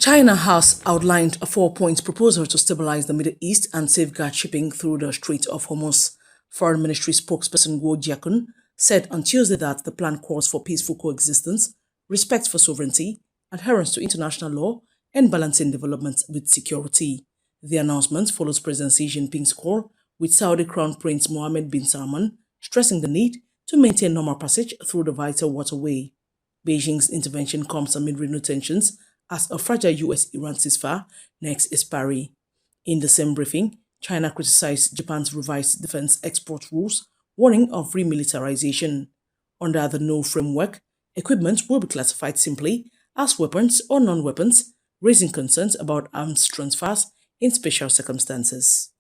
China has outlined a 4-point proposal to stabilize the Middle East and safeguard shipping through the Strait of Hormuz. Foreign Ministry spokesperson Guo Jiakun said on Tuesday that the plan calls for peaceful coexistence, respect for sovereignty, adherence to international law, and balancing development with security. The announcement follows President Xi Jinping's call with Saudi Crown Prince Mohammed bin Salman, stressing the need to maintain normal passage through the vital waterway. Beijing's intervention comes amid renewed tensions as a fragile US-Iran ceasefire next expiry. In the same briefing, China criticized Japan's revised defense export rules, warning of remilitarization. Under the new framework, equipment will be classified simply as weapons or non-weapons, raising concerns about arms transfers in special circumstances.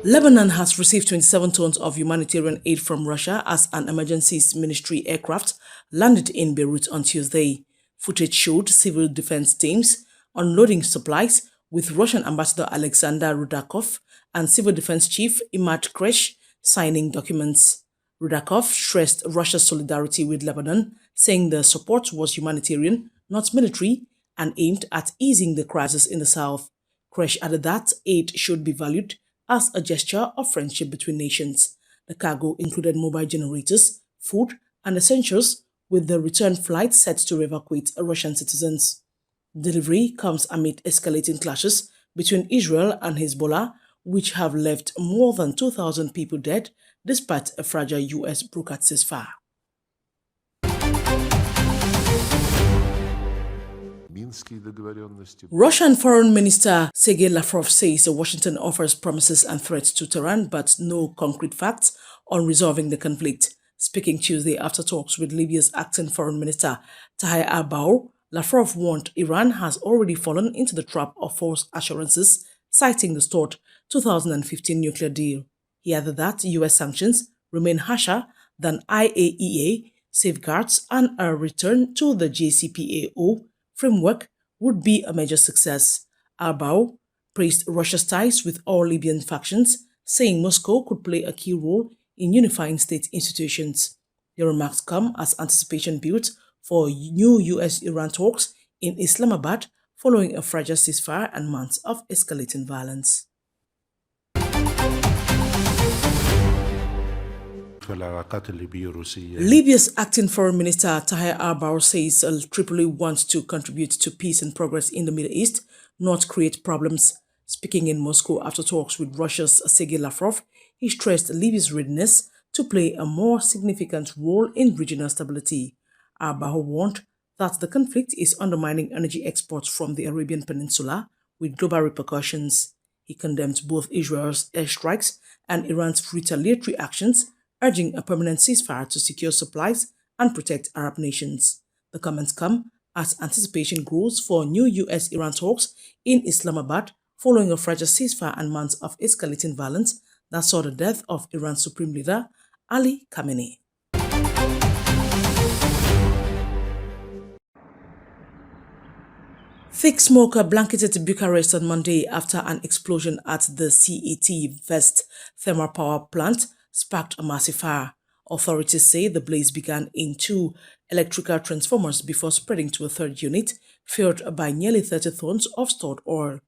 Lebanon has received 27 tons of humanitarian aid from Russia as an emergencies ministry aircraft landed in Beirut on Tuesday. Footage showed civil defense teams unloading supplies with Russian Ambassador Alexander Rudakov and Civil Defense Chief Imad Kresh signing documents. Rudakov stressed Russia's solidarity with Lebanon, saying the support was humanitarian, not military, and aimed at easing the crisis in the south. Kresh added that aid should be valued as a gesture of friendship between nations. The cargo included mobile generators, food, and essentials, with the return flight set to evacuate Russian citizens. Delivery comes amid escalating clashes between Israel and Hezbollah, which have left more than 2,000 people dead despite a fragile US brokered ceasefire. Russian Foreign Minister Sergey Lavrov says Washington offers promises and threats to Tehran, but no concrete facts on resolving the conflict. Speaking Tuesday after talks with Libya's acting Foreign Minister Tahir al-Bahr, Lavrov warned Iran has already fallen into the trap of false assurances, citing the stalled 2015 nuclear deal. He added that US sanctions remain harsher than IAEA safeguards and a return to the JCPOA framework would be a major success. Al-Bahr praised Russia's ties with all Libyan factions, saying Moscow could play a key role in unifying state institutions. The remarks come as anticipation built for new US-Iran talks in Islamabad following a fragile ceasefire and months of escalating violence. Libya's acting foreign minister Tahir al-Bahr says Tripoli wants to contribute to peace and progress in the Middle East, not create problems. Speaking in Moscow after talks with Russia's Sergey Lavrov, he stressed Libya's readiness to play a more significant role in regional stability. Al-Bahr warned that the conflict is undermining energy exports from the Arabian Peninsula with global repercussions. He condemned both Israel's airstrikes and Iran's retaliatory actions, urging a permanent ceasefire to secure supplies and protect Arab nations. The comments come as anticipation grows for new US-Iran talks in Islamabad following a fragile ceasefire and months of escalating violence that saw the death of Iran's supreme leader, Ali Khamenei. Thick smoke blanketed Bucharest on Monday after an explosion at the CET Vest thermal power plant sparked a massive fire. Authorities say the blaze began in 2 electrical transformers before spreading to a third unit, fueled by nearly 30 tons of stored oil.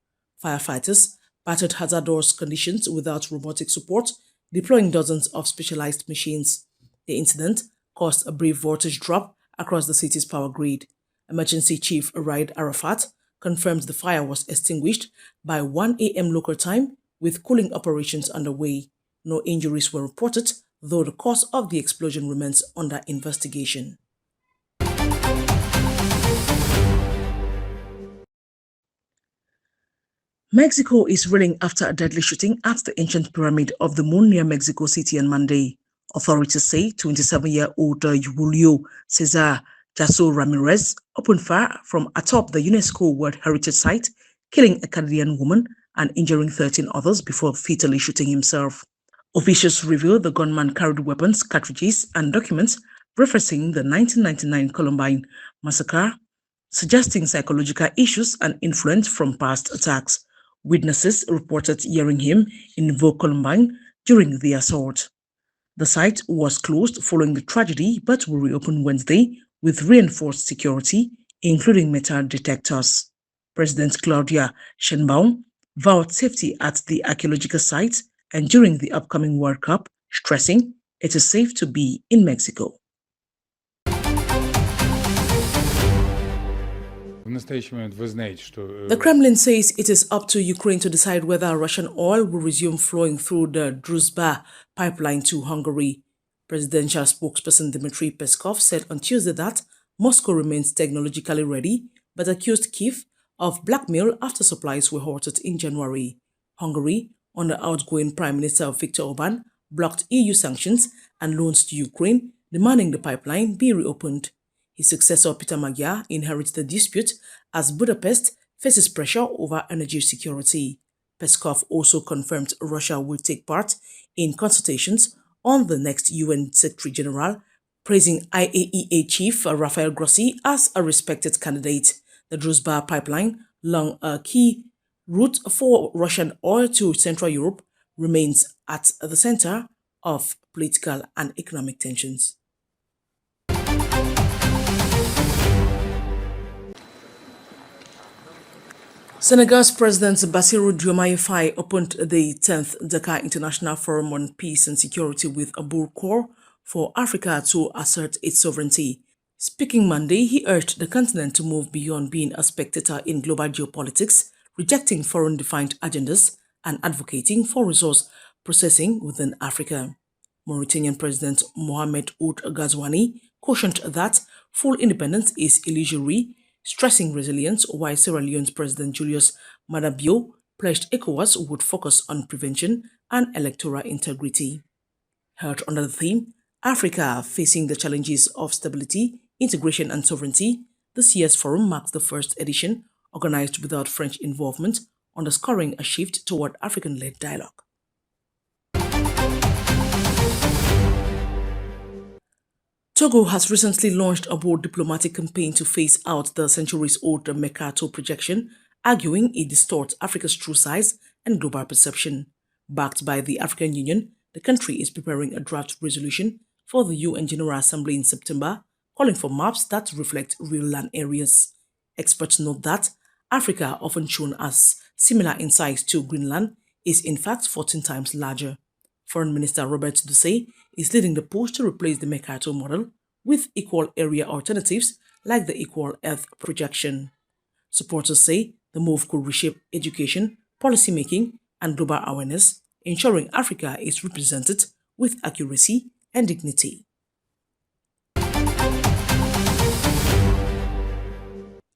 Firefighters battled hazardous conditions without robotic support, deploying dozens of specialized machines. The incident caused a brief voltage drop across the city's power grid. Emergency Chief Raid Arafat confirmed the fire was extinguished by 1 a.m. local time, with cooling operations underway. No injuries were reported, though the cause of the explosion remains under investigation. Mexico is reeling after a deadly shooting at the ancient pyramid of the moon near Mexico City on Monday. Authorities say 27-year-old Julio Cesar Jasso Ramirez opened fire from atop the UNESCO World Heritage Site, killing a Canadian woman and injuring 13 others before fatally shooting himself. Officials revealed the gunman carried weapons, cartridges, and documents referencing the 1999 Columbine massacre, suggesting psychological issues and influence from past attacks. Witnesses reported hearing him invoke Columbine during the assault. The site was closed following the tragedy but will reopen Wednesday with reinforced security, including metal detectors. President Claudia Sheinbaum vowed safety at the archaeological site and during the upcoming World Cup, stressing it is safe to be in Mexico. The Kremlin says it is up to Ukraine to decide whether Russian oil will resume flowing through the Druzhba pipeline to Hungary. Presidential spokesperson Dmitry Peskov said on Tuesday that Moscow remains technologically ready, but accused Kyiv of blackmail after supplies were halted in January. Hungary, under outgoing Prime Minister Viktor Orban, blocked EU sanctions and loans to Ukraine, demanding the pipeline be reopened. His successor, Peter Magyar, inherited the dispute as Budapest faces pressure over energy security. Peskov also confirmed Russia will take part in consultations on the next UN Secretary-General, praising IAEA Chief Rafael Grossi as a respected candidate. The Druzhba pipeline, long a key route for Russian oil to Central Europe, remains at the center of political and economic tensions. Senegal's President Bassirou Diomaye Faye opened the 10th Dakar International Forum on Peace and Security with a bold call for Africa to assert its sovereignty. Speaking Monday, he urged the continent to move beyond being a spectator in global geopolitics, rejecting foreign-defined agendas and advocating for resource processing within Africa. Mauritanian President Mohamed Ould Ghazouani cautioned that full independence is illusory, stressing resilience, while Sierra Leone's President Julius Maada Bio pledged ECOWAS would focus on prevention and electoral integrity. Held under the theme, Africa Facing the Challenges of Stability, Integration and Sovereignty, this year's forum marks the first edition organized without French involvement, underscoring a shift toward African-led dialogue. Togo has recently launched a bold diplomatic campaign to phase out the centuries-old Mercator projection, arguing it distorts Africa's true size and global perception. Backed by the African Union, the country is preparing a draft resolution for the UN General Assembly in September, calling for maps that reflect real land areas. Experts note that Africa, often shown as similar in size to Greenland, is in fact 14 times larger. Foreign Minister Robert Dussey is leading the push to replace the Mercator model with equal area alternatives like the Equal Earth projection. Supporters say the move could reshape education, policymaking, and global awareness, ensuring Africa is represented with accuracy and dignity.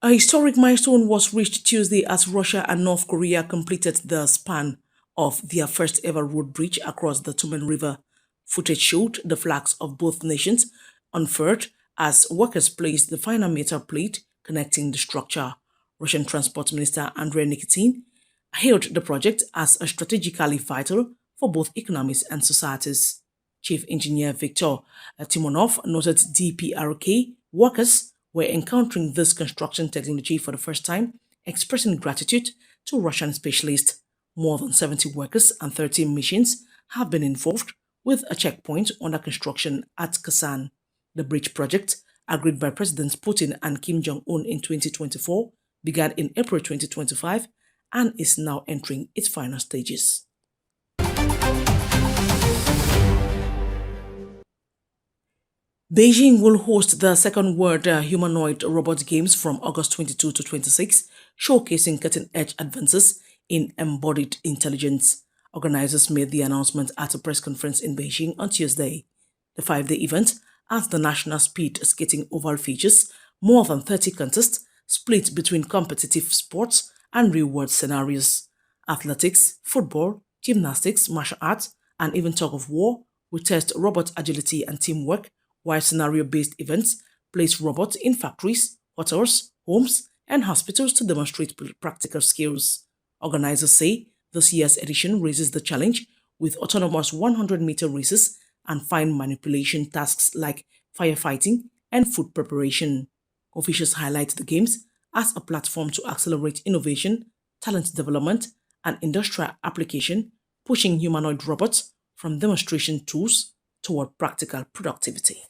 A historic milestone was reached Tuesday as Russia and North Korea completed the span of their first ever road bridge across the Tumen River. Footage showed the flags of both nations unfurled as workers placed the final metal plate connecting the structure. Russian Transport Minister Andrei Nikitin hailed the project as strategically vital for both economies and societies. Chief Engineer Viktor Timonov noted DPRK workers were encountering this construction technology for the first time, expressing gratitude to Russian specialists. More than 70 workers and 13 machines have been involved, with a checkpoint under construction at Kasan. The bridge project, agreed by Presidents Putin and Kim Jong-un in 2024, began in April 2025 and is now entering its final stages. Beijing will host the second World Humanoid Robot Games from August 22 to 26, showcasing cutting-edge advances in embodied intelligence. Organizers made the announcement at a press conference in Beijing on Tuesday. The 5-day event, as the National Speed Skating Oval features more than 30 contests split between competitive sports and real-world scenarios. Athletics, football, gymnastics, martial arts, and even tug-of-war will test robot agility and teamwork, while scenario-based events place robots in factories, hotels, homes, and hospitals to demonstrate practical skills. Organizers say this year's edition raises the challenge with autonomous 100-meter races and fine manipulation tasks like firefighting and food preparation. Officials highlight the games as a platform to accelerate innovation, talent development, and industrial application, pushing humanoid robots from demonstration tools toward practical productivity.